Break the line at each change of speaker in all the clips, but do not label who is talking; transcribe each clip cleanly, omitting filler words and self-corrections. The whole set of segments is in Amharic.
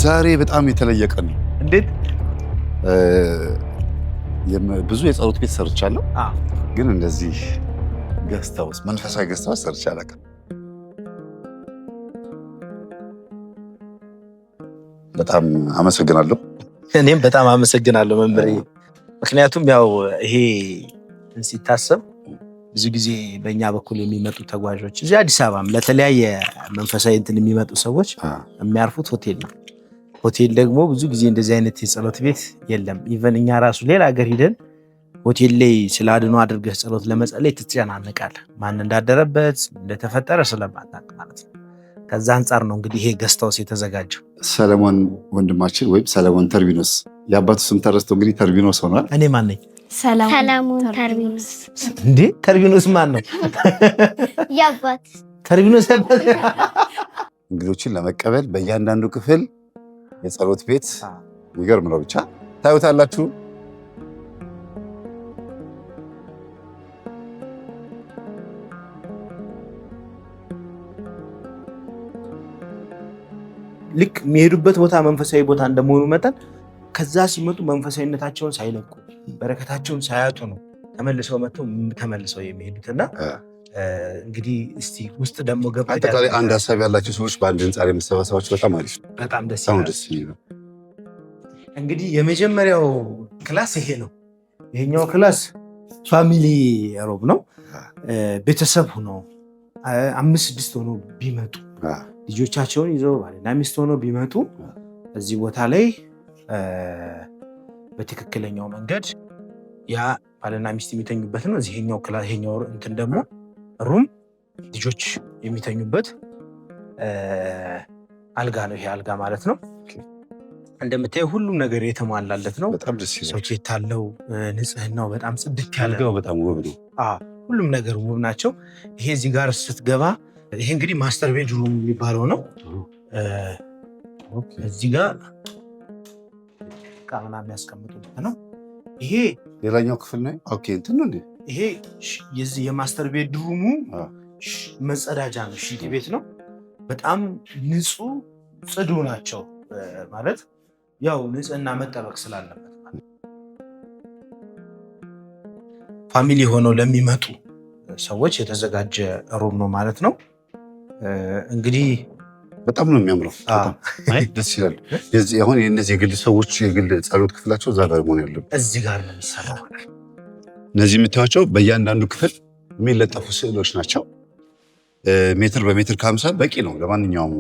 ዛሬ በጣም የተለየ ቀን ነው።
እንዴት?
ብዙ የጸሎት ቤት ሰርቻለሁ፣ ግን እንደዚህ ገስታውስ መንፈሳዊ ገስታውስ ሰርቻ አላውቅም። በጣም አመሰግናለሁ።
እኔም በጣም አመሰግናለሁ መምህር። ምክንያቱም ያው ይሄ ሲታሰብ ብዙ ጊዜ በእኛ በኩል የሚመጡ ተጓዦች እዚህ አዲስ አበባም ለተለያየ መንፈሳዊ እንትን የሚመጡ ሰዎች የሚያርፉት ሆቴል ነው። ሆቴል ደግሞ ብዙ ጊዜ እንደዚህ አይነት የጸሎት ቤት የለም። ኢቨን እኛ ራሱ ሌላ ሀገር ሂደን ሆቴል ላይ ስለ አድኖ አድርገህ ጸሎት ለመጸለይ ትጨናነቃለህ። ማን እንዳደረበት እንደተፈጠረ ስለማታውቅ ማለት ነው። ከዛ አንጻር ነው እንግዲህ ይሄ ገስታውስ የተዘጋጀው።
ሰለሞን ወንድማችን ወይም ሰለሞን ተርቢኖስ የአባቱ ስም ተረስቶ እንግዲህ ተርቢኖስ ሆኗል።
እኔ ማን ነኝ?
ሰለሞን ተርቢኖስ።
እንዴ ተርቢኖስ ማን ነው?
ያባት
ተርቢኖስ ያባት።
እንግዶችን ለመቀበል በእያንዳንዱ ክፍል የጸሎት ቤት የሚገርም ነው። ብቻ ታዩታላችሁ።
ልክ የሚሄዱበት ቦታ መንፈሳዊ ቦታ እንደመሆኑ መጠን ከዛ ሲመጡ መንፈሳዊነታቸውን ሳይለቁ በረከታቸውን ሳያጡ ነው ተመልሰው መጥተው ተመልሰው የሚሄዱትና እንግዲህ እስቲ ውስጥ ደግሞ ገብተን
አጠቃላይ አንድ ሀሳብ ያላቸው ሰዎች በአንድ ህንፃ ላይ መሰባሰባቸው በጣም አሪፍ ነው።
በጣም ደስ
ይላል።
እንግዲህ የመጀመሪያው ክላስ ይሄ ነው። ይሄኛው ክላስ ፋሚሊ ሮብ ነው። ቤተሰብ ሆኖ 5-6 ሆኖ ቢመጡ ልጆቻቸውን ይዘው ባልና ሚስት ሆኖ ቢመጡ እዚህ ቦታ ላይ በትክክለኛው መንገድ ያ ባልና ሚስት የሚተኙበት ነው። እዚህኛው ክላስ ይሄኛው እንትን ደግሞ ሩም ልጆች የሚተኙበት አልጋ ነው። ይሄ አልጋ ማለት ነው። እንደምታየው ሁሉም ነገር የተሟላለት ነው።
በጣም ደስ ይላል።
ሶኬት አለው። ንጽህናው በጣም ጽድት ያለ
አልጋው በጣም ውብ ነው።
ሁሉም ነገር ውብ ናቸው። ይሄ እዚህ ጋር ስትገባ ይሄ እንግዲህ ማስተር ቤድሩም የሚባለው ነው። እዚህ ጋር ቃና የሚያስቀምጡበት ነው። ይሄ
ሌላኛው ክፍል ነው። ኦኬ እንትን ነው እንዴ?
ይሄ የዚህ የማስተር ቤድሩሙ መጸዳጃ ነው፣ ሽንት ቤት ነው። በጣም ንጹህ ጽዱ ናቸው። ማለት ያው ንጽህና መጠበቅ ስላለበት ፋሚሊ ሆነው ለሚመጡ ሰዎች የተዘጋጀ ሩም ነው ማለት ነው። እንግዲህ
በጣም ነው የሚያምረው። ደስ ይላል። አሁን የእነዚህ የግል ሰዎች የግል ጸሎት ክፍላቸው እዛ ጋር መሆን ያለበት
እዚህ ጋር ነው የሚሰራው።
እነዚህ የምታዩቸው በእያንዳንዱ ክፍል የሚለጠፉ ስዕሎች ናቸው። ሜትር በሜትር ከ50 በቂ ነው ለማንኛውም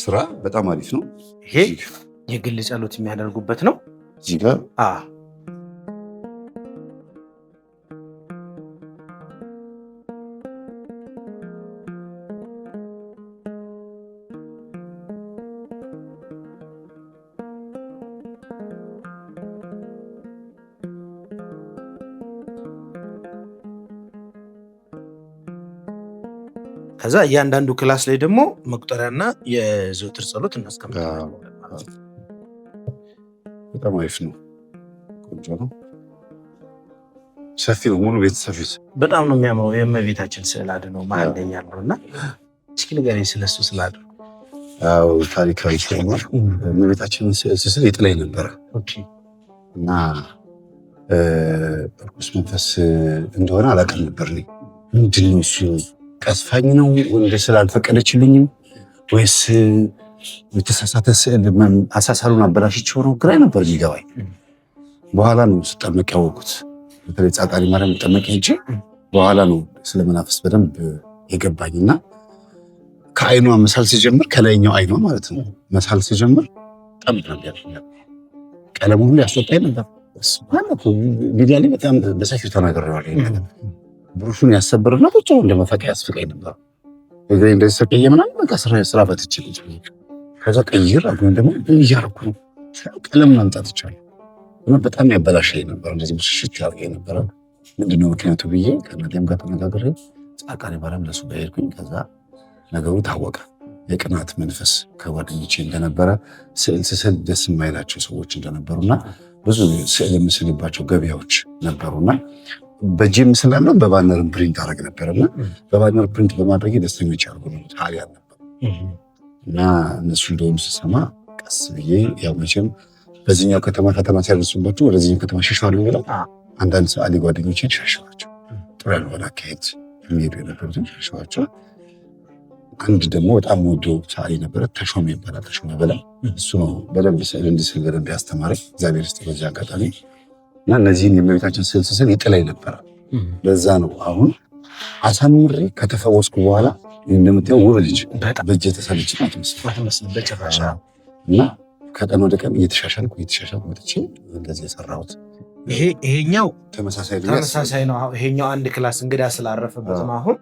ስራ። በጣም አሪፍ ነው።
ይሄ የግል ጸሎት የሚያደርጉበት ነው።
እዚህ ጋር
ከዛ እያንዳንዱ ክላስ ላይ ደግሞ መቁጠሪያና የዘውትር ጸሎት እናስቀምጣለን።
በጣም አሪፍ ነው። ቆንጆ ነው። ሰፊ ነው። ሙሉ ቤት ሰፊ
በጣም ነው የሚያምረው። የእመቤታችን ስዕል አድነው መሀል ላይ ያለው እና እስኪ ንገረኝ ስለሱ ስዕል አድነው።
አዎ ታሪካዊ ስለሆነ እመቤታችንን ስዕል የጥላይ ነበረ እና እርኩስ መንፈስ እንደሆነ አላውቅም ነበር። ምንድን ነው እሱ? ቀስፋኝ ነው ወንድ ስላልፈቀደችልኝም ወይስ የተሳሳተ ስዕል አሳሳሉን አበላሽቼው ነው? ግራ ነበር የሚገባኝ። በኋላ ነው ስጠመቅ ያወቁት። በተለይ ጻቃሪ ማርያም ጠመቅ ሄጄ በኋላ ነው ስለ መናፍስ በደንብ የገባኝና ከአይኗ መሳል ሲጀምር ከላይኛው አይኗ ማለት ነው መሳል ሲጀምር በጣም ነበር ቀለሙ ሁሉ ያስወጣኝ ነበር። ሚዲያ ላይ በጣም በሰፊው ተናግሬዋለሁ። ብሩሹን ያሰብርና ቁጭ እንደመፈቀ ያስፈቀኝ ነበር። እግሬ እንደዚህ ሰቀየ ምናምን በቃ ስራ ፈትቼ ቁጭ ከዛ ቀይር አሁን ደግሞ እያረኩ ነው ቀለም ማምጣት ይቻላል። እና በጣም ያበላሸኝ ነበር። እንደዚህ ብሽሽት ያርገኝ ነበር። ምንድነው ምክንያቱ ብዬ ከእናቴም ጋር ተነጋግሬ ጻቃሪ ባለም ለሱ በሄድኩኝ። ከዛ ነገሩ ታወቀ። የቅናት መንፈስ ከጓደኞቼ እንደነበረ፣ ስዕል ስስል ደስ የማይላቸው ሰዎች እንደነበሩና ብዙ ስዕል የምስልባቸው ገበያዎች ነበሩና በእጄ ምስላለሁ በባነር ፕሪንት አደረግ ነበርና በባነር ፕሪንት በማድረግ ደስተኞች ያርጉ ታዲያ ነበር። እና እነሱ እንደሆኑ ስሰማ ቀስ ብዬ ያው መቼም በዚህኛው ከተማ ሲያደርሱባቸው ወደዚህኛው ከተማ ሸሸዋል ብለው አንዳንድ ሰዓሊ ጓደኞችን ሸሸዋቸው። ጥሩ ያልሆነ አካሄድ የሚሄዱ የነበሩትን ሸሸዋቸው። አንድ ደግሞ በጣም ወዶ ሰዓሊ ነበረ፣ ተሾመ ይባላል። ተሾመ በላይ እሱ ነው በደንብ ስዕል እንድስል በደንብ ያስተማረኝ እግዚአብሔር ይስጥ በዚህ አጋጣሚ። እና እነዚህን የእመቤታችን ስዕል ስስል ይጥለኝ ነበረ። ለዛ ነው አሁን አሳምሬ ከተፈወስኩ በኋላ እንደምታየው ውብ ልጅ በእጅ የተሳለች እና ከቀን ወደ ቀን እየተሻሻልኩ መጥቼ እንደዚህ የሰራሁት።
ይሄኛው
ተመሳሳይ
ነው። ይሄኛው አንድ ክላስ እንግዳ ስላረፈበት ነው። አሁን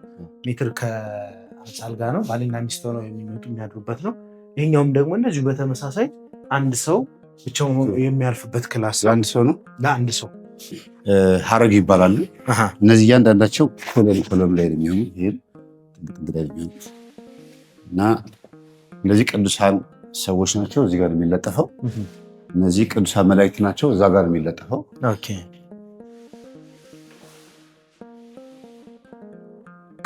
ሜትር ከአልጋ ነው፣ ባልና ሚስት ሆነው የሚመጡ የሚያድሩበት ነው። ይሄኛውም ደግሞ እንደዚሁ በተመሳሳይ አንድ ሰው ብቻውን የሚያልፍበት ክላስ
ለአንድ ሰው ነው።
ለአንድ ሰው
ሀረግ ይባላሉ። እነዚህ እያንዳንዳቸው ኮለም ላይ ነው የሚሆኑ። ይሄም ጥንቅጥ ላይ ነው እና እነዚህ ቅዱሳን ሰዎች ናቸው። እዚህ ጋር የሚለጠፈው እነዚህ ቅዱሳን መላእክት ናቸው። እዛ ጋር የሚለጠፈው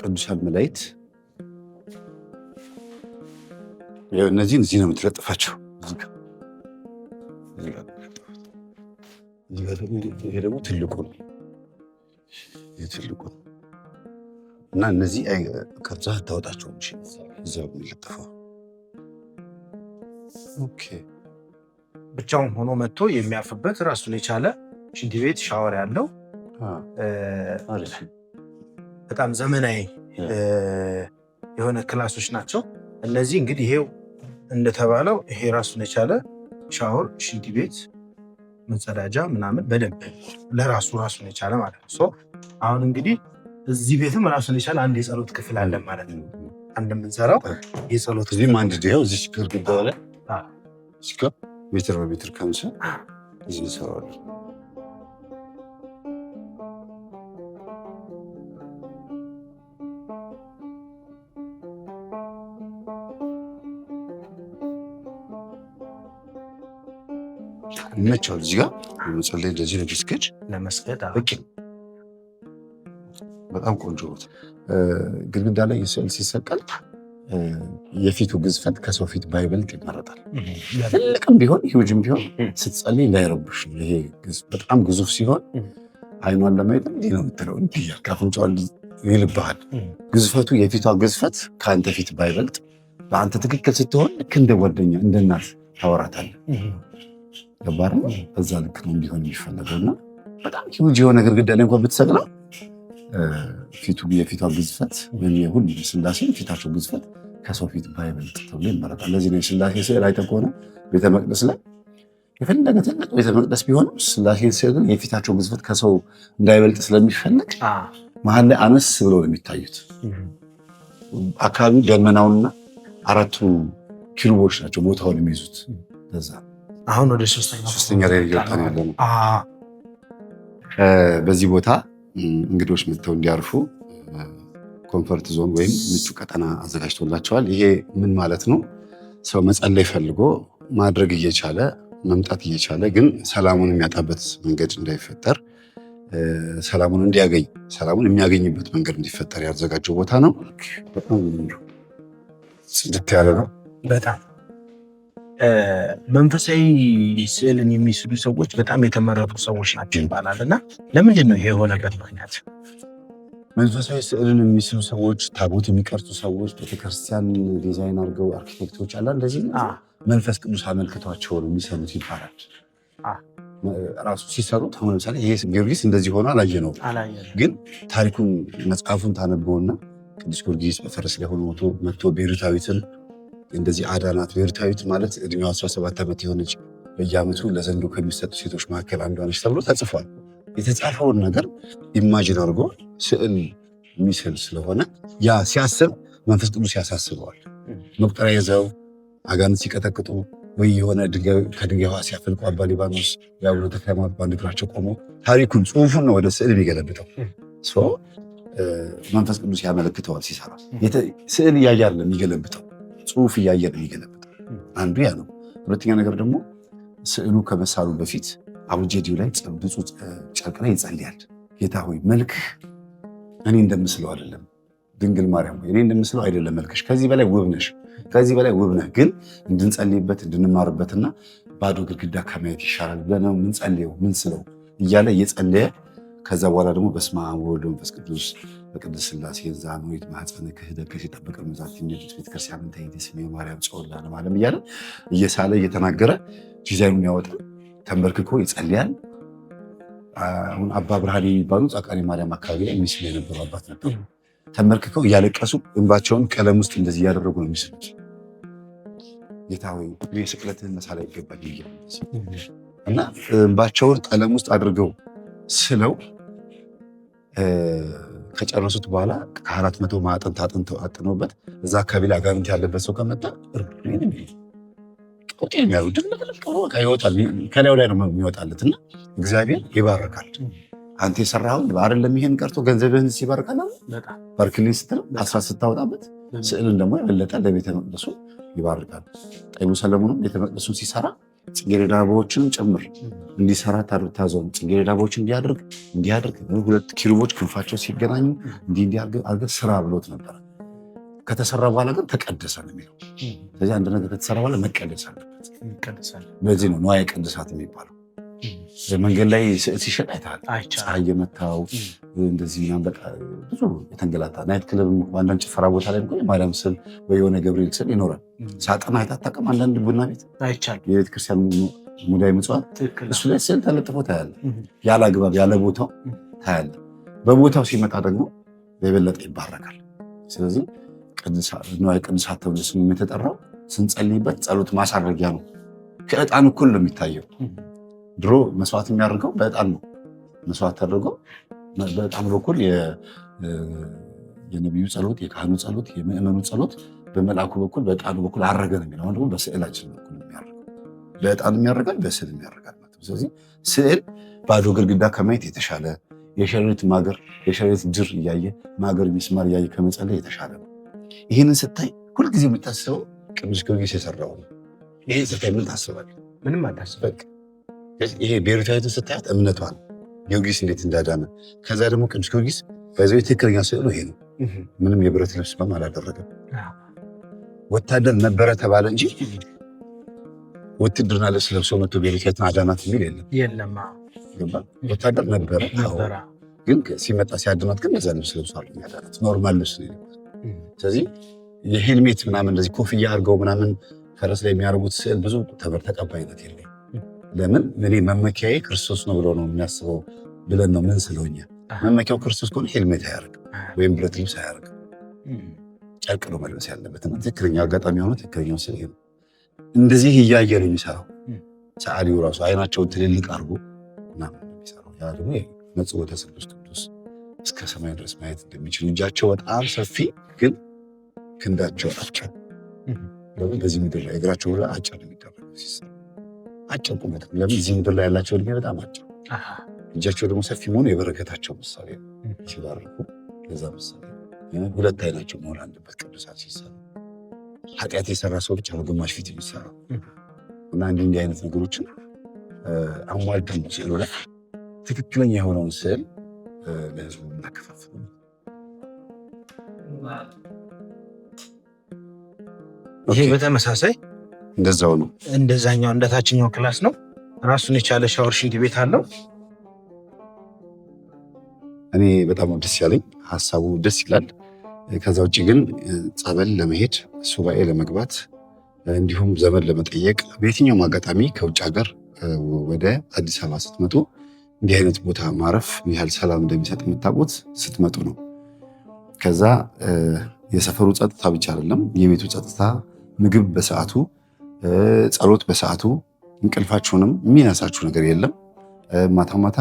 ቅዱሳን መላእክት እነዚህን እዚህ ነው የምትለጥፋቸው። ይሄ ደግሞ ትልቁ ነው እና እነዚህ ከብዛ ታወጣቸው እዚያው የሚለጠፈው
ብቻውን ሆኖ መጥቶ የሚያርፍበት ራሱን የቻለ ሽንት ቤት ሻወር ያለው በጣም ዘመናዊ የሆነ ክላሶች ናቸው እነዚህ። እንግዲህ ይሄው እንደተባለው ይሄ ራሱን የቻለ ሻወር፣ ሽንት ቤት፣ መጸዳጃ ምናምን በደንብ ራሱን የቻለ ማለት ነው። አሁን እንግዲህ እዚህ ቤትም ራሱን የቻለ አንድ የጸሎት ክፍል አለ ማለት ነው። አንድ የምንሰራው የጸሎት
እዚህም አንድ ዲያው እዚህ ግድግዳ ላይ ሜትር በሜትር ከምሰ እዚህ እንሰራዋለን። ይመቻል። እዚህ ጋር ለመጸለይ እንደዚህ
ለመስገድ
በጣም ቆንጆ ቦታ። ግድግዳ ላይ ስዕል ሲሰቀል የፊቱ ግዝፈት ከሰው ፊት ባይበልጥ ይመረጣል። ትልቅም ቢሆን ሂውጅም ቢሆን ስትጸልይ እንዳይረብሽ። ይሄ በጣም ግዙፍ ሲሆን አይኗን ለማየት እንዲህ ነው የምትለው፣ እንዲህ አፍንጫዋን ይልብሃል። ግዝፈቱ የፊቷ ግዝፈት ከአንተ ፊት ባይበልጥ በአንተ ትክክል ስትሆን ልክ እንደ ጓደኛ እንደ እናት ታወራታለህ። ገባር በዛ ልክ ነው እንዲሆን የሚፈለገው እና በጣም ሂውጅ የሆነ ግድግዳ ላይ እንኳን ብትሰቅለው የፊቷ ግዝፈት ወይም የሁሉ ስላሴ ፊታቸው ግዝፈት ከሰው ፊት ባይበልጥ ተብሎ ይመረጣል። ለዚህ ነው ስላሴ ስዕል አይተህ ከሆነ ቤተ መቅደስ ላይ የፈለገ ትልቅ ቤተ መቅደስ ቢሆንም ስላሴ ስዕል ግን የፊታቸው ግዝፈት ከሰው እንዳይበልጥ ስለሚፈለግ መሀል ላይ አነስ ብለው ነው የሚታዩት። አካባቢው ደመናውና አራቱ ኪሩቦች ናቸው ቦታውን የሚይዙት። ለዛ
አሁን ወደ
ሶስተኛ ላይ እየወጣን ያለ ነው። በዚህ ቦታ እንግዶች መጥተው እንዲያርፉ ኮንፈርት ዞን ወይም ምቹ ቀጠና አዘጋጅቶላቸዋል። ይሄ ምን ማለት ነው? ሰው መጸለይ ፈልጎ ማድረግ እየቻለ መምጣት እየቻለ ግን ሰላሙን የሚያጣበት መንገድ እንዳይፈጠር፣ ሰላሙን እንዲያገኝ ሰላሙን የሚያገኝበት መንገድ እንዲፈጠር ያዘጋጀው ቦታ ነው። በጣም ጽድት ያለ ነው።
በጣም መንፈሳዊ ስዕልን የሚስሉ ሰዎች በጣም የተመረጡ ሰዎች ናቸው ይባላል እና ለምንድን ነው ይሄ የሆነበት ምክንያት?
መንፈሳዊ ስዕልን የሚስሉ ሰዎች፣ ታቦት የሚቀርጹ ሰዎች፣ ቤተክርስቲያን ዲዛይን አድርገው አርኪቴክቶች አላ እንደዚህ መንፈስ ቅዱስ አመልክቷቸው ነው የሚሰሩት ይባላል። ራሱ ሲሰሩት አሁን ለምሳሌ ይሄ ጊዮርጊስ እንደዚህ ሆኖ አላየ ነው፣ ግን ታሪኩን መጽሐፉን ታነበውና ቅዱስ ጊዮርጊስ በፈረስ ላይ ሆኖ መጥቶ ቤሩታዊትን እንደዚህ አዳናት። ቤሩታዊት ማለት እድሜዋ 17 ዓመት የሆነች በየዓመቱ ለዘንዶ ከሚሰጡ ሴቶች መካከል አንዷ ነች ተብሎ ተጽፏል። የተጻፈውን ነገር ኢማጂን አድርጎ ስዕል የሚስል ስለሆነ ያ ሲያስብ መንፈስ ቅዱስ ያሳስበዋል። መቁጠሪያ ይዘው አጋንንት ሲቀጠቅጡ ወይ የሆነ ከድንጋይ ውሃ ሲያፈልቁ አባ ሊባኖስ የአቡነ ተክለ ሃይማኖት በአንድ እግራቸው ቆመው ታሪኩን ጽሑፉን ነው ወደ ስዕል የሚገለብጠው። መንፈስ ቅዱስ ያመለክተዋል ሲሰራ። ስዕል እያየ አይደለም የሚገለብጠው፣ ጽሑፍ እያየ ነው የሚገለብጠው። አንዱ ያ ነው። ሁለተኛ ነገር ደግሞ ስዕሉ ከመሳሉ በፊት አቡጀዲው ላይ ብፁዕ ጨርቅ ላይ ይጸልያል። ጌታ ሆይ መልክህ እኔ እንደምስለው አይደለም፣ ድንግል ማርያም እኔ እንደምስለው አይደለም መልክሽ፣ ከዚህ በላይ ውብ ነሽ፣ ከዚህ በላይ ውብ ነህ፣ ግን እንድንጸልይበት እንድንማርበትና ባዶ ግድግዳ ከማየት ይሻላል ብለን ነው የምንጸልየው ምን ስለው እያለ እየጸለየ ከዛ በኋላ ደግሞ በስመ አብ ወወልድ ወመንፈስ ቅዱስ በቅድስት ሥላሴ ዛኖት ማኅፀነ ክህደት ሲጠብቅ መዛት የሚሄዱት ቤተክርስቲያን ተይት ስሜ ማርያም ጸወላ ለማለም እያለ እየሳለ እየተናገረ ዲዛይኑን ያወጣል። ተንበርክኮ ይጸልያል። አሁን አባ ብርሃኔ የሚባሉ ጻቃኔ ማርያም አካባቢ ላይ ሚስል የነበሩ አባት ነበሩ። ተንበርክከው እያለቀሱ እንባቸውን ቀለም ውስጥ እንደዚህ እያደረጉ ነው የሚስሉት። ጌታ ሆይ የስቅለትህን መሳል ይገባል እና እንባቸውን ቀለም ውስጥ አድርገው ስለው ከጨረሱት በኋላ ከ400 ማዕጠንት አጥነውበት እዛ አካባቢ ላይ አጋንንት ያለበት ሰው ከመጣ ይወጣል። ከላዩ ላይ ነው የሚወጣለት እና እግዚአብሔር ይባረካል። አንተ የሰራኸውን አይደለም ይሄን ቀርቶ ገንዘብህን ሲባርካል ባርክልኝ ስትለው አስራት ስታወጣበት ስዕልን ደግሞ የበለጠ ለቤተ መቅደሱ ይባርካል። ጠቢቡ ሰለሞንም ቤተ መቅደሱን ሲሰራ ጽጌረዳ አበቦችን ጭምር እንዲሰራ ታዘው ጽጌረዳ አበቦችን እንዲያደርግ 2 ኪሩቦች ክንፋቸው ሲገናኙ እንዲህ አድርገህ ስራ ብሎት ነበር። ከተሰራ በኋላ ግን ተቀደሰ ነው የሚለው። ስለዚህ አንድ ነገር ከተሰራ በኋላ መቀደስ አለበት። በዚህ ነው ንዋየ ቅድሳት የሚባለው። መንገድ ላይ ሲሸጥ አይተሃል። ፀሐይ የመታው እንደዚህ በቃ ብዙ የተንገላታ ናይት ክለብ አንዳንድ ጭፈራ ቦታ ላይ ማርያም ስዕል ወይ የሆነ ገብርኤል ስዕል ይኖራል። ሳጥን አይተህ አታውቅም? አንዳንድ ቡና ቤት የቤተክርስቲያን ሙዳየ ምጽዋት እሱ ላይ ስዕል ተለጥፎ ታያለህ። ያለ አግባብ ያለ ቦታው ታያለህ። በቦታው ሲመጣ ደግሞ የበለጠ ይባረካል። ስለዚህ ንዋየ ቅድሳት ተብሎ ስሙ የተጠራው ስንጸልይበት ጸሎት ማሳረጊያ ነው። ከዕጣን እኩል ነው የሚታየው። ድሮ መስዋዕት የሚያደርገው በዕጣን ነው። መስዋዕት ተደርገው በዕጣን በኩል የነቢዩ ጸሎት፣ የካህኑ ጸሎት፣ የምእመኑ ጸሎት በመልአኩ በኩል በዕጣኑ በኩል አረገ ነው የሚለው። ደግሞ በስዕላችን በኩል የሚያደርገው በዕጣኑ የሚያደርጋል፣ በስዕል የሚያደርጋል ማለት ነው። ስለዚህ ስዕል ባዶ ግድግዳ ከማየት የተሻለ የሸረሪት ማገር የሸረሪት ድር እያየ ማገር ሚስማር እያየ ከመጸለይ የተሻለ ነው። ይህንን ስታይ ሁልጊዜ የምታስበው ቅዱስ ጊዮርጊስ የሰራው ነው። ይህን ስታይ ምን ታስባለህ? ምንም አታስበቅ። ይሄ ቤሩታዊትን ስታያት እምነቷን ጊዮርጊስ እንዴት እንዳዳነ፣ ከዛ ደግሞ ቅዱስ ጊዮርጊስ በዚህ ትክክለኛ ስዕሉ ይሄ ነው። ምንም የብረት ልብስ አላደረገም። ወታደር ነበረ ተባለ እንጂ ውትድርና ልብስ ለብሶ መጥቶ ቤሩታዊትን አዳናት የሚል የለም። ወታደር ነበረ ግን ሲመጣ ሲያድናት ግን እዛ ልብስ ለብሶ ያዳናት ኖርማል ልብስ ነው። ስለዚህ የሄልሜት ምናምን እንደዚህ ኮፍያ አድርገው ምናምን ፈረስ ላይ የሚያደርጉት ስዕል ብዙ ተቀባይነት የለም። ለምን እኔ መመኪያዬ ክርስቶስ ነው ብሎ ነው የሚያስበው ብለን ነው ምን ስለሆኛ መመኪያው ክርስቶስ ከሆነ ሄልሜት አያደርግም ወይም ብረት ልብስ አያደርግም። ጨርቅ ነው መልበስ ያለበት። ትክክለኛ አጋጣሚ ሆነ ትክክለኛው ስዕል ነው። እንደዚህ እያየ ነው የሚሰራው። ሰዓሊው ራሱ አይናቸውን ትልልቅ አድርጎ ምናምን የሚሰራው ያ ደግሞ መጽወተ ስሉስ ቅዱስ እስከ ሰማይ ድረስ ማየት እንደሚችሉ እጃቸው በጣም ሰፊ ግን ክንዳቸው አጭር። በዚህ ምድር ላይ እግራቸው ሁሉ አጭር የሚደረገው ሲሰራ አጭር ቁመት። ለምን እዚህ ምድር ላይ ያላቸው እድሜ በጣም አጭር፣ እጃቸው ደግሞ ሰፊ መሆኑ የበረከታቸው ምሳሌ ነው። ሲባርኩ ለዛ ምሳሌ ሁለት አይናቸው መሆን አለበት ቅዱሳት ሲሰሩ። ኃጢአት የሰራ ሰው ብቻ ነው ግማሽ ፊት የሚሰራው እና እንዲህ አይነት ነገሮችን አሟልተን ስዕሉ ላይ ትክክለኛ የሆነውን ስዕል ለህዝቡ እናከፋፍል።
ይሄ በተመሳሳይ
እንደዛው ነው።
እንደዛኛው እንደታችኛው ክላስ ነው። ራሱን የቻለ ሻወር ሽንት ቤት አለው።
እኔ በጣም ደስ ያለኝ ሀሳቡ ደስ ይላል። ከዛ ውጭ ግን ጸበል ለመሄድ ሱባኤ ለመግባት እንዲሁም ዘመን ለመጠየቅ በየትኛውም አጋጣሚ ከውጭ ሀገር ወደ አዲስ አበባ ስትመጡ እንዲህ አይነት ቦታ ማረፍ ምን ያህል ሰላም እንደሚሰጥ የምታውቁት ስትመጡ ነው። ከዛ የሰፈሩ ጸጥታ ብቻ አይደለም፣ የቤቱ ጸጥታ፣ ምግብ በሰዓቱ፣ ጸሎት በሰዓቱ፣ እንቅልፋችሁንም የሚነሳችሁ ነገር የለም። ማታ ማታ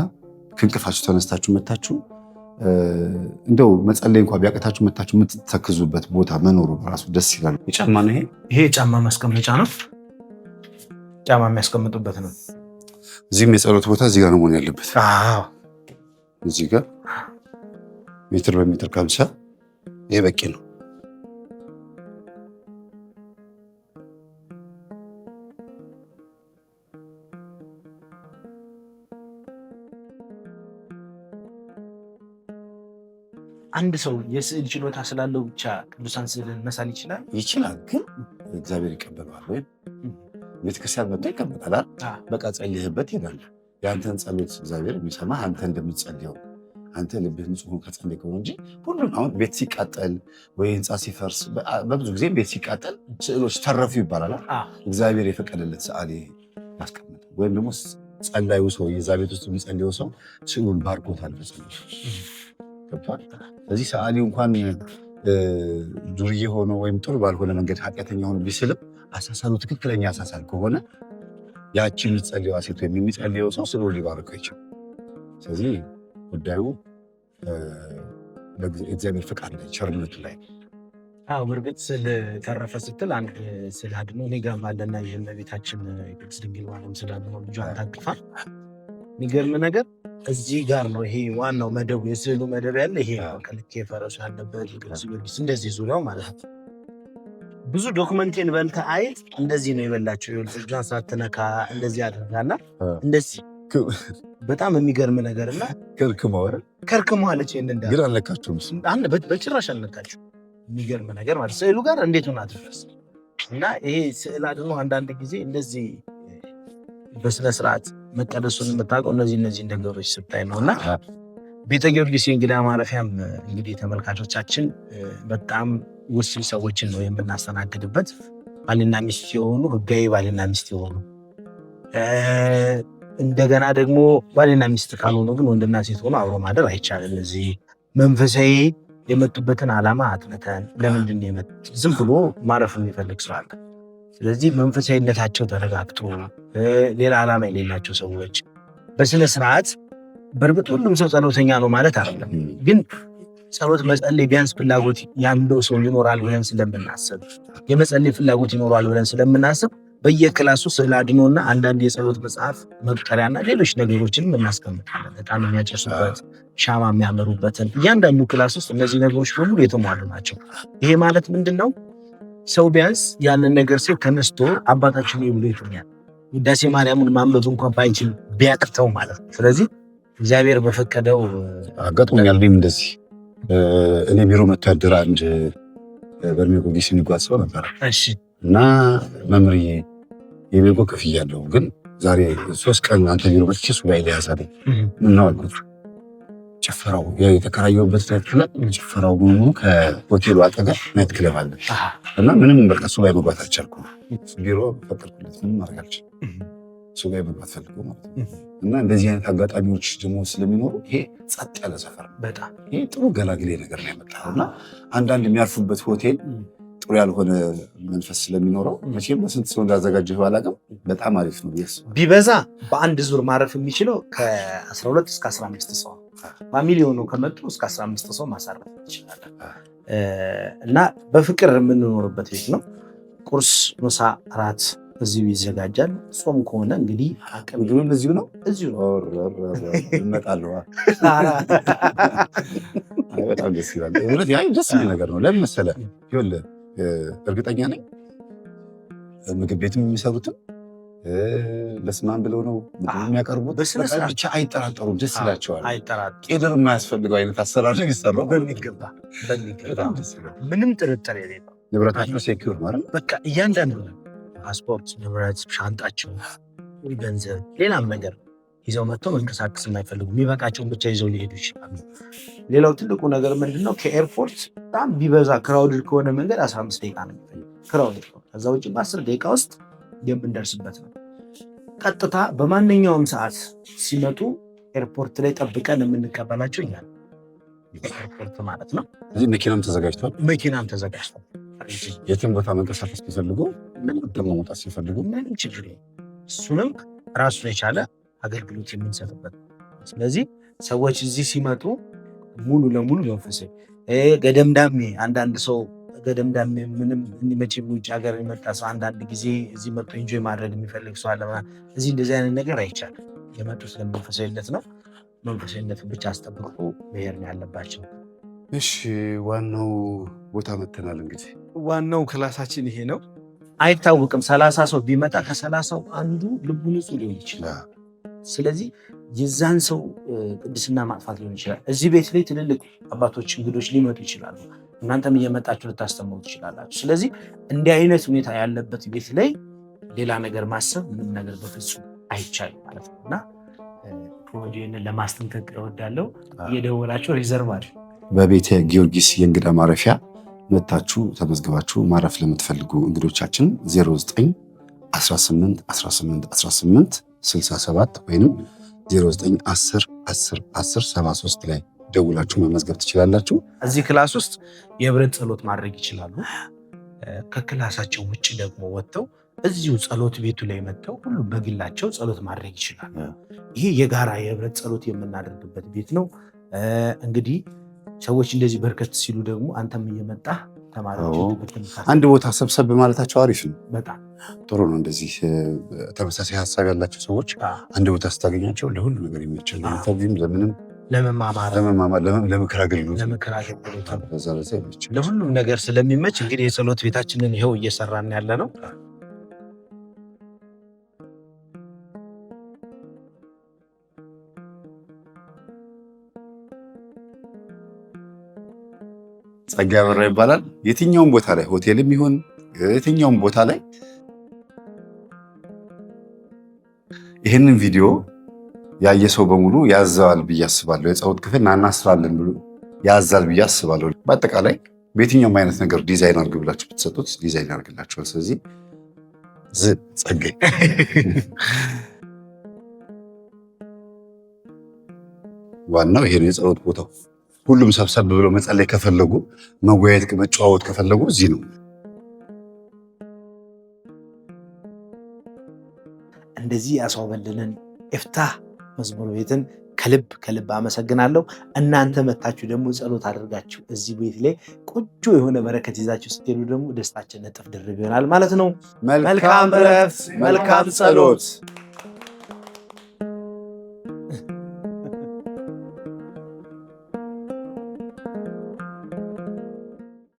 ከእንቅልፋችሁ ተነስታችሁ መታችሁ እንደው መጸለይ እንኳን ቢያቀታችሁ መታችሁ የምትተክዙበት ቦታ መኖሩ ራሱ ደስ ይላል። የጫማ ነው
ይሄ የጫማ ማስቀመጫ ነው። ጫማ የሚያስቀምጡበት ነው።
እዚህም የጸሎት ቦታ እዚህ ጋር ነው መሆን ያለበት።
አዎ
እዚህ ጋር ሜትር በሜትር ካልቻ ይሄ በቂ ነው።
አንድ ሰው የስዕል ችሎታ ስላለው ብቻ ቅዱሳን ስዕልን መሳል ይችላል?
ይችላል፣ ግን እግዚአብሔር ይቀበለዋል ወይም ቤተክርስቲያን መጥቶ ይቀበላል። በቃ ጸልይበት ይላል። የአንተን ጸሎት እግዚአብሔር የሚሰማ አንተ እንደምትጸልየው አንተ ልብህ ንጹህ ከጸለይከው እንጂ ሁሉም አሁን ቤት ሲቃጠል ወይ ህንፃ ሲፈርስ በብዙ ጊዜ ቤት ሲቃጠል ስዕሎች ተረፉ ይባላል። እግዚአብሔር የፈቀደለት ሰዓሊ ያስቀምጥ ወይም ደግሞ ጸላዩ ሰው የዛ ቤት ውስጥ የሚጸልየው ሰው ስዕሉን ባርኮታል በጸሎት ገብቷል። ስለዚህ ሰዓሊው እንኳን ዱርዬ ሆኖ ወይም ጥሩ ባልሆነ መንገድ ኃጢአተኛ ሆኖ ቢስልም አሳሳሉ ትክክለኛ አሳሳል ከሆነ ያቺ የምትጸልየዋ ሴት ወይም የሚጸልየው ሰው ስዕሉን ሊባርከው ይችላል። ስለዚህ ጉዳዩ እግዚአብሔር ፈቃድ ላይ ቸርነቱ ላይ።
በእርግጥ ስዕል ተረፈ ስትል አንድ ስዕል አድኖ እኔ ጋርም አለና የእመቤታችን ቅድስት ድንግል ማርያም ስዕል አድኖ ልጇን ታቅፋ የሚገርም ነገር እዚህ ጋር ነው። ይሄ ዋናው መደቡ የስዕሉ መደብ ያለ ይሄ ከልክ የፈረሱ ያለበት ቅዱስ ጊዮርጊስ እንደዚህ ዙሪያው ማለት ነው። ብዙ ዶክመንቴን በልተ አይት እንደዚህ ነው የበላቸው ልጇን ሳትነካ እንደዚህ አድርጋና እንደዚህ በጣም የሚገርም ነገርና ከርክመዋለች። ግን
አልነካችሁም?
በጭራሽ አልነካችሁ። የሚገርም ነገር ማለት ስዕሉ ጋር እንዴት ሆና ትድረስ እና ይሄ ስዕል አድኖ አንዳንድ ጊዜ እንደዚህ በስነስርዓት መቀደሱን የምታውቀው እነዚህ ነገሮች ስታይ ነው። እና ቤተ ጊዮርጊስ የእንግዳ ማረፊያም እንግዲህ ተመልካቾቻችን በጣም ውስን ሰዎችን ነው የምናስተናግድበት። ባልና ሚስት የሆኑ ህጋዊ ባልና ሚስት የሆኑ እንደገና ደግሞ ባልና ሚስት ካልሆኑ ግን ወንድና ሴት ሆኖ አብሮ ማደር አይቻልም። እዚህ መንፈሳዊ የመጡበትን ዓላማ አጥንተን ለምንድን ነው የመጡት ዝም ብሎ ማረፍ የሚፈልግ ሰው አለ። ስለዚህ መንፈሳዊነታቸው ተረጋግጦ ሌላ ዓላማ የሌላቸው ሰዎች በስነ ስርዓት በእርግጥ ሁሉም ሰው ጸሎተኛ ነው ማለት አይደለም፣ ግን ጸሎት መጸለይ ቢያንስ ፍላጎት ያለው ሰው ይኖራል ብለን ስለምናስብ የመጸለይ ፍላጎት ይኖራል ብለን ስለምናስብ በየክላሱ ስዕል አድኖና አንዳንድ የጸሎት መጽሐፍ መቁጠሪያና ሌሎች ነገሮችንም እናስቀምጣለን። በጣም የሚያጨሱበት ሻማ የሚያመሩበትን እያንዳንዱ ክላስ ውስጥ እነዚህ ነገሮች በሙሉ የተሟሉ ናቸው። ይሄ ማለት ምንድን ነው? ሰው ቢያንስ ያንን ነገር ሲል ተነስቶ አባታችን ብሎ ይተኛል። ውዳሴ ማርያምን ማንበብ እንኳን ባይችል ቢያቅተው ማለት ነው። ስለዚህ እግዚአብሔር በፈቀደው
አጋጥሞኛል። እንደዚህ እኔ ቢሮ መጥቶ ያደረ አንድ በእድሜ ጊዮርጊስ የሚጓዝ ሰው ነበር።
እሺ።
እና መምህርዬ የቤጎ ክፍያ አለው፣ ግን ዛሬ 3 ቀን አንተ ቢሮ መጥቼ ሱባኤ ሊያሳደኝ ምን ነው አልኩት። ጭፈራው የተከራየሁበት ክለብ ጭፈራው ሙሉ ከሆቴሉ አጠገብ ናይት ክለብ አለ እና ምንም በቃ ሱባኤ መግባት አልቻልኩም። ቢሮ ፈቀድኩለት፣ ምንም ማድረግ አልቻልኩም። ሱባኤ መግባት ፈልጎ ማለት ነው። እና እንደዚህ አይነት አጋጣሚዎች ደግሞ ስለሚኖሩ ይሄ ጸጥ ያለ ሰፈር ነው። በጣም ይሄ ጥሩ ገላግሌ ነገር ነው ያመጣው እና አንዳንድ የሚያርፉበት ሆቴል ጥሩ ያልሆነ መንፈስ ስለሚኖረው መቼም በስንት ሰው እንዳዘጋጀህ ባላውቅም በጣም አሪፍ ነው።
ቢበዛ በአንድ ዙር ማረፍ የሚችለው ከ12 እስከ 15 ሰው ፋሚሊ ሆኖ ከመጡ እስከ 15 ሰው ማሳረፍ ይችላል። እና በፍቅር የምንኖርበት ቤት ነው። ቁርስ፣ ምሳ፣ እራት እዚሁ ይዘጋጃል። ጾም ከሆነ እንግዲህ አቅም
ግን እዚሁ ነው እመጣለሁ። በጣም ደስ ይላል። ደስ የሚል ነገር ነው። ለምን መሰለህ? ይኸውልህ እርግጠኛ ነኝ ምግብ ቤትም የሚሰሩትም በስማን ብለው ነው የሚያቀርቡት። ብቻ አይጠራጠሩም፣ ደስ ይላቸዋል። ቄደር የማያስፈልገው አይነት አሰራር ነው የሚሰራው።
በሚገባ ምንም ጥርጥር የሌለው
ንብረታቸው ሴኪዩር ማለት
በቃ እያንዳንዱ ፓስፖርት፣ ንብረት፣ ሻንጣቸው፣ ገንዘብ፣ ሌላም ነገር ይዘው መጥተው መንቀሳቀስ የማይፈልጉ የሚበቃቸውን ብቻ ይዘው ሊሄዱ ይችላሉ። ሌላው ትልቁ ነገር ምንድነው? ከኤርፖርት በጣም ቢበዛ ክራውድድ ከሆነ መንገድ 15 ደቂቃ ነው የሚፈልግ ክራውድድ ነው። ከዛ ውጭ በ10 ደቂቃ ውስጥ የምንደርስበት ነው። ቀጥታ በማንኛውም ሰዓት ሲመጡ ኤርፖርት ላይ ጠብቀን የምንቀበላቸው እኛ ኤርፖርት ማለት ነው።
እዚህ መኪናም ተዘጋጅቷል። የትም ቦታ መንቀሳቀስ ሲፈልጉ ደግሞ መውጣት ሲፈልጉ
ምንም ችግር እሱንም ራሱን የቻለ አገልግሎት የምንሰጥበት። ስለዚህ ሰዎች እዚህ ሲመጡ ሙሉ ለሙሉ መንፈሳዊ ገደምዳሜ አንዳንድ ሰው ገደምዳሜ ምንም መቼም ውጭ ሀገር የመጣ ሰው አንዳንድ ጊዜ እዚህ መጥቶ ኢንጆይ ማድረግ የሚፈልግ ሰው አለ። እዚህ እንደዚህ አይነት ነገር አይቻልም። የመጡት ለመንፈሳዊነት ነው። መንፈሳዊነትን ብቻ አስጠብቁ መሄድ ነው ያለባቸው።
እሺ፣ ዋናው ቦታ መተናል። እንግዲህ
ዋናው ክላሳችን ይሄ ነው። አይታወቅም 30 ሰው ቢመጣ ከ30ው አንዱ ልቡ ንጹህ ሊሆን ይችላል። ስለዚህ የዛን ሰው ቅድስና ማጥፋት ሊሆን ይችላል። እዚህ ቤት ላይ ትልልቅ አባቶች እንግዶች ሊመጡ ይችላሉ። እናንተም እየመጣችሁ ልታስተምሩ ትችላላችሁ። ስለዚህ እንዲህ አይነት ሁኔታ ያለበት ቤት ላይ ሌላ ነገር ማሰብ ምን ነገር በፍጹም አይቻልም ማለት ነው እና ፕሮዲዩን ለማስጠንቀቅ እወዳለሁ። እየደወላችሁ ሪዘርቭ አድርጉ። በቤተ ጊዮርጊስ የእንግዳ ማረፊያ መታችሁ ተመዝግባችሁ ማረፍ ለምትፈልጉ እንግዶቻችን 0918181867 ወይም 0910101073 ላይ ደውላችሁ መመዝገብ ትችላላችሁ። እዚህ ክላስ ውስጥ የህብረት ጸሎት ማድረግ ይችላሉ። ከክላሳቸው ውጭ ደግሞ ወጥተው እዚሁ ጸሎት ቤቱ ላይ መጥተው ሁሉም በግላቸው ጸሎት ማድረግ ይችላሉ። ይሄ የጋራ የህብረት ጸሎት የምናደርግበት ቤት ነው። እንግዲህ ሰዎች እንደዚህ በርከት ሲሉ ደግሞ አንተም እየመጣ ተማሪዎች አንድ ቦታ ሰብሰብ ማለታቸው አሪፍ ነው። በጣም ጥሩ ነው። እንደዚህ ተመሳሳይ ሀሳብ ያላቸው ሰዎች አንድ ቦታ ስታገኛቸው ለሁሉ ነገር ይመቻል። ለምንም ለመማማር ለምክር አገልግሎት ለሁሉም ነገር ስለሚመች እንግዲህ የጸሎት ቤታችንን ይኸው እየሰራን ያለ ነው። ጸጋ በራ ይባላል። የትኛውም ቦታ ላይ ሆቴልም ይሁን የትኛውም ቦታ ላይ ይህንን ቪዲዮ ያየ ሰው በሙሉ ያዘዋል ብዬ አስባለሁ። የጸሎት ክፍል እናስራለን ብሎ ያዛል ብዬ አስባለሁ። በአጠቃላይ በየትኛውም አይነት ነገር ዲዛይን አድርግ ብላችሁ ብትሰጡት ዲዛይን ያደርግላችኋል። ስለዚህ ጸጋይ ዋናው ይሄ ነው የጸሎት ቦታው። ሁሉም ሰብሰብ ብሎ መጸለይ ከፈለጉ መወያየት መጨዋወት ከፈለጉ እዚህ ነው። እንደዚህ ያስዋበልንን ኤፍታህ መዝሙር ቤትን ከልብ አመሰግናለሁ። እናንተ መታችሁ ደግሞ ጸሎት አድርጋችሁ እዚህ ቤት ላይ ቆንጆ የሆነ በረከት ይዛችሁ ስትሄዱ ደግሞ ደስታችን እጥፍ ድርብ ይሆናል ማለት ነው። መልካም ዕረፍት፣ መልካም ጸሎት።